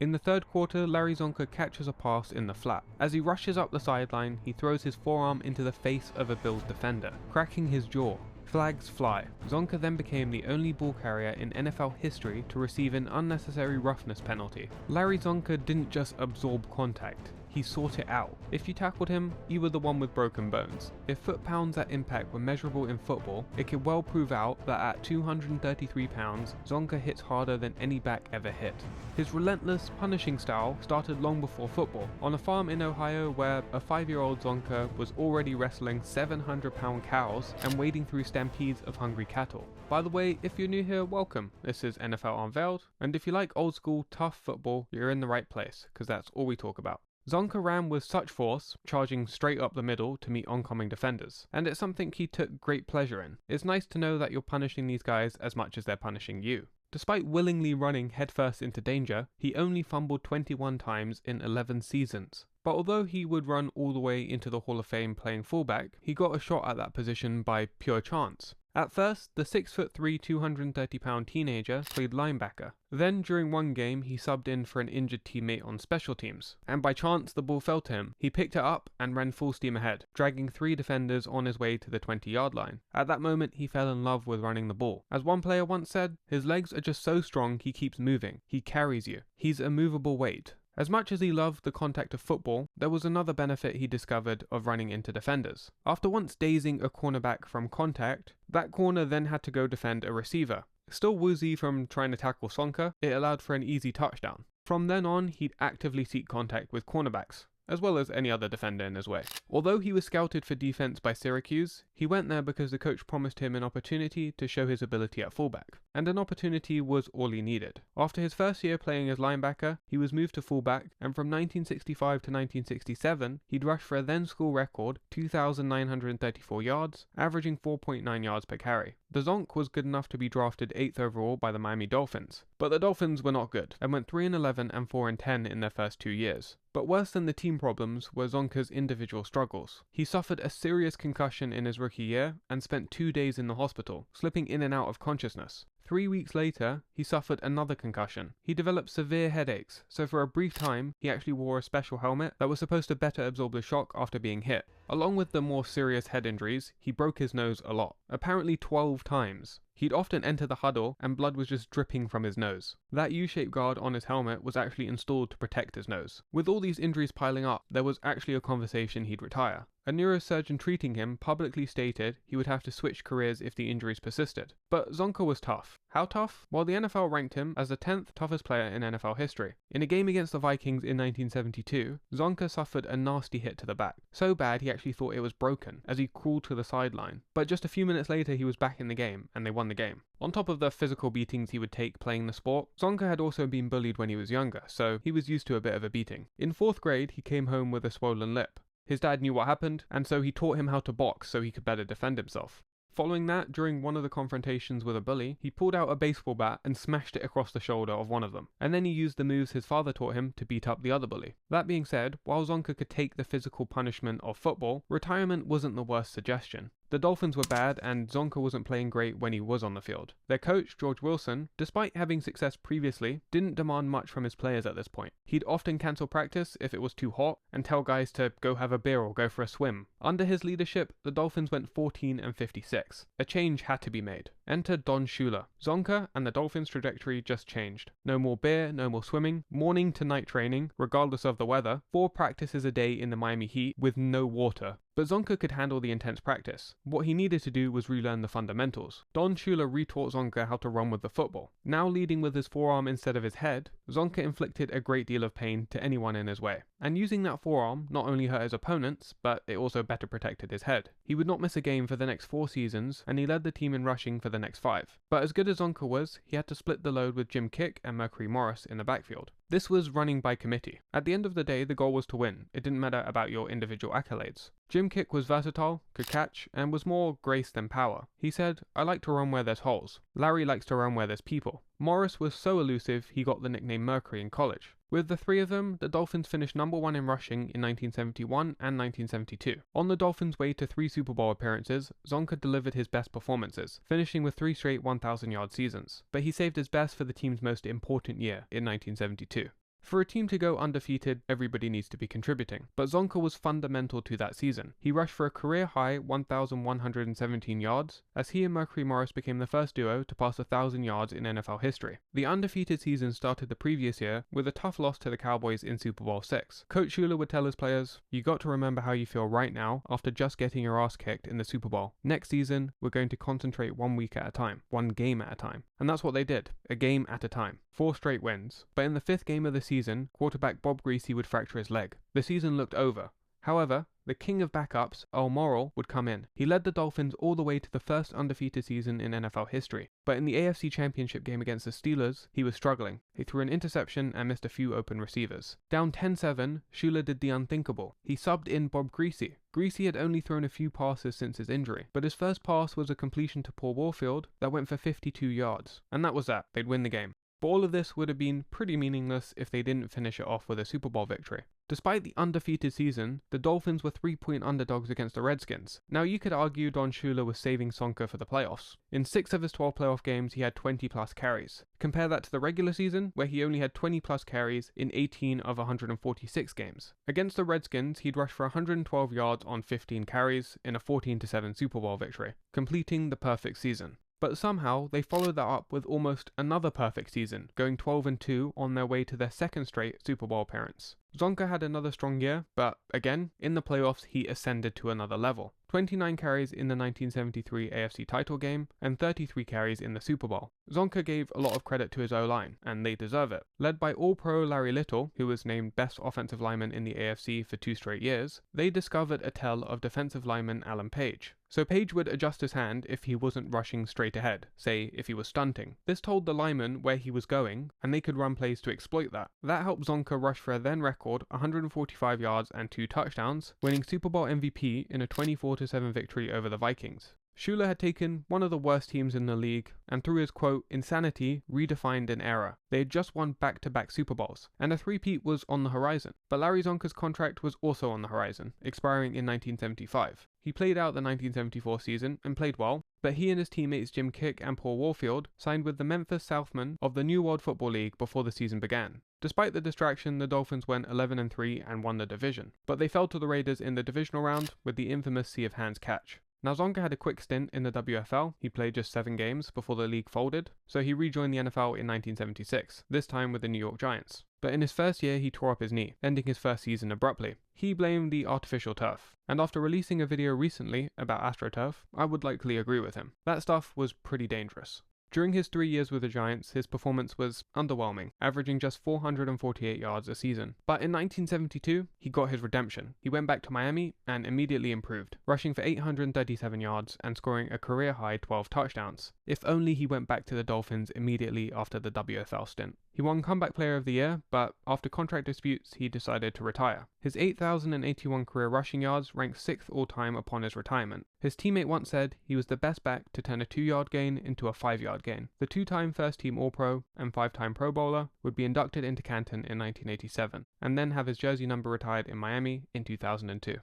In the third quarter, Larry Csonka catches a pass in the flat. As he rushes up the sideline, he throws his forearm into the face of a Bills defender, cracking his jaw. Flags fly. Csonka then became the only ball carrier in NFL history to receive an unnecessary roughness penalty. Larry Csonka didn't just absorb contact, he sought it out. If you tackled him, you were the one with broken bones. If foot-pounds at impact were measurable in football, it could well prove out that at 233 pounds, Csonka hits harder than any back ever hit. His relentless, punishing style started long before football, on a farm in Ohio where a 5-year-old Csonka was already wrestling 700-pound cows and wading through stampedes of hungry cattle. By the way, if you're new here, welcome. This is NFL Unveiled, and if you like old school, tough football, you're in the right place, because that's all we talk about. Csonka ran with such force, charging straight up the middle to meet oncoming defenders, and it's something he took great pleasure in. It's nice to know that you're punishing these guys as much as they're punishing you. Despite willingly running headfirst into danger, he only fumbled 21 times in 11 seasons. But although he would run all the way into the Hall of Fame playing fullback, he got a shot at that position by pure chance. At first, the 6'3", 230-pound teenager played linebacker. Then, during one game, he subbed in for an injured teammate on special teams, and by chance the ball fell to him. He picked it up and ran full steam ahead, dragging 3 defenders on his way to the 20-yard line. At that moment, he fell in love with running the ball. As one player once said, his legs are just so strong he keeps moving. He carries you. He's a movable weight. As much as he loved the contact of football, there was another benefit he discovered of running into defenders. After once dazing a cornerback from contact, that corner then had to go defend a receiver. Still woozy from trying to tackle Csonka, it allowed for an easy touchdown. From then on, he'd actively seek contact with cornerbacks, as well as any other defender in his way. Although he was scouted for defense by Syracuse, he went there because the coach promised him an opportunity to show his ability at fullback, and an opportunity was all he needed. After his first year playing as linebacker, he was moved to fullback, and from 1965 to 1967, he'd rush for a then school record 2,934 yards, averaging 4.9 yards per carry. The Zonk was good enough to be drafted 8th overall by the Miami Dolphins, but the Dolphins were not good, and went 3-11 and 4-10 in their first 2 years. But worse than the team problems were Csonka's individual struggles. He suffered a serious concussion in his rookie year and spent 2 days in the hospital, slipping in and out of consciousness. 3 weeks later, he suffered another concussion. He developed severe headaches, so for a brief time, he actually wore a special helmet that was supposed to better absorb the shock after being hit. Along with the more serious head injuries, he broke his nose a lot, apparently 12 times. He'd often enter the huddle and blood was just dripping from his nose. That U-shaped guard on his helmet was actually installed to protect his nose. With all these injuries piling up, there was actually a conversation he'd retire. A neurosurgeon treating him publicly stated he would have to switch careers if the injuries persisted. But Csonka was tough. How tough? Well, the NFL ranked him as the 10th toughest player in NFL history. In a game against the Vikings in 1972, Csonka suffered a nasty hit to the back. So bad he actually thought it was broken as he crawled to the sideline. But just a few minutes later he was back in the game, and they won the game. On top of the physical beatings he would take playing the sport, Csonka had also been bullied when he was younger, so he was used to a bit of a beating. In 4th grade, he came home with a swollen lip. His dad knew what happened, and so he taught him how to box so he could better defend himself. Following that, during one of the confrontations with a bully, he pulled out a baseball bat and smashed it across the shoulder of one of them, and then he used the moves his father taught him to beat up the other bully. That being said, while Csonka could take the physical punishment of football, retirement wasn't the worst suggestion. The Dolphins were bad, and Csonka wasn't playing great when he was on the field. Their coach, George Wilson, despite having success previously, didn't demand much from his players at this point. He'd often cancel practice if it was too hot, and tell guys to go have a beer or go for a swim. Under his leadership, the Dolphins went 14-56. A change had to be made. Enter Don Shula. Csonka and the Dolphins' trajectory just changed. No more beer, no more swimming, morning to night training, regardless of the weather, 4 practices a day in the Miami heat with no water. But Csonka could handle the intense practice. What he needed to do was relearn the fundamentals. Don Shula retaught Csonka how to run with the football. Now leading with his forearm instead of his head, Csonka inflicted a great deal of pain to anyone in his way. And using that forearm not only hurt his opponents, but it also better protected his head. He would not miss a game for the next 4 seasons, and he led the team in rushing for the next 5. But as good as Csonka was, he had to split the load with Jim Kick and Mercury Morris in the backfield. This was running by committee. At the end of the day, the goal was to win. It didn't matter about your individual accolades. Jim Kick was versatile, could catch, and was more grace than power. He said, "I like to run where there's holes. Larry likes to run where there's people." Morris was so elusive, he got the nickname Mercury in college. With the 3 of them, the Dolphins finished number 1 in rushing in 1971 and 1972. On the Dolphins' way to 3 Super Bowl appearances, Csonka delivered his best performances, finishing with 3 straight 1,000-yard seasons. But he saved his best for the team's most important year in 1972. For a team to go undefeated, everybody needs to be contributing, but Csonka was fundamental to that season. He rushed for a career-high 1,117 yards, as he and Mercury Morris became the first duo to pass 1,000 yards in NFL history. The undefeated season started the previous year with a tough loss to the Cowboys in Super Bowl VI. Coach Shula would tell his players, "You got to remember how you feel right now after just getting your ass kicked in the Super Bowl. Next season, we're going to concentrate 1 week at a time, 1 game at a time." And that's what they did, a game at a time. 4 straight wins. But in the 5th game of the season, quarterback Bob Greasy would fracture his leg. The season looked over. However, the king of backups, Earl Morrall, would come in. He led the Dolphins all the way to the first undefeated season in NFL history. But in the AFC Championship game against the Steelers, he was struggling. He threw an interception and missed a few open receivers. Down 10-7, Shula did the unthinkable. He subbed in Bob Greasy. Greasy had only thrown a few passes since his injury, but his first pass was a completion to Paul Warfield that went for 52 yards. And that was that. They'd win the game. But all of this would have been pretty meaningless if they didn't finish it off with a Super Bowl victory. Despite the undefeated season, the Dolphins were 3-point underdogs against the Redskins. Now you could argue Don Shula was saving Csonka for the playoffs. In 6 of his 12 playoff games, he had 20-plus carries. Compare that to the regular season, where he only had 20-plus carries in 18 of 146 games. Against the Redskins, he'd rushed for 112 yards on 15 carries in a 14-7 Super Bowl victory, completing the perfect season. But somehow, they followed that up with almost another perfect season, going 12-2 on their way to their 2nd straight Super Bowl appearance. Csonka had another strong year, but again, in the playoffs he ascended to another level. 29 carries in the 1973 AFC title game, and 33 carries in the Super Bowl. Csonka gave a lot of credit to his O-line, and they deserve it. Led by All-Pro Larry Little, who was named Best Offensive Lineman in the AFC for 2 straight years, they discovered a tell of defensive lineman Alan Page. So Page would adjust his hand if he wasn't rushing straight ahead, say if he was stunting. This told the lineman where he was going, and they could run plays to exploit that. That helped Csonka rush for a then record 145 yards and 2 touchdowns, winning Super Bowl MVP in a 24-7 victory over the Vikings. Shula had taken one of the worst teams in the league, and through his quote, insanity, redefined an era. They had just won back-to-back Super Bowls, and a three-peat was on the horizon. But Larry Csonka's contract was also on the horizon, expiring in 1975. He played out the 1974 season and played well, but he and his teammates Jim Kick and Paul Warfield signed with the Memphis Southmen of the New World Football League before the season began. Despite the distraction, the Dolphins went 11-3 and won the division, but they fell to the Raiders in the divisional round with the infamous Sea of Hands catch. Now Csonka had a quick stint in the WFL. He played just 7 games before the league folded, so he rejoined the NFL in 1976, this time with the New York Giants. But in his first year he tore up his knee, ending his first season abruptly. He blamed the artificial turf, and after releasing a video recently about AstroTurf, I would likely agree with him. That stuff was pretty dangerous. During his 3 years with the Giants, his performance was underwhelming, averaging just 448 yards a season. But in 1972, he got his redemption. He went back to Miami and immediately improved, rushing for 837 yards and scoring a career-high 12 touchdowns. If only he went back to the Dolphins immediately after the WFL stint. He won Comeback Player of the Year, but after contract disputes, he decided to retire. His 8,081 career rushing yards ranked 6th all-time upon his retirement. His teammate once said he was the best back to turn a 2-yard gain into a 5-yard gain. The 2-time first-team All-Pro and 5-time Pro Bowler would be inducted into Canton in 1987, and then have his jersey number retired in Miami in 2002.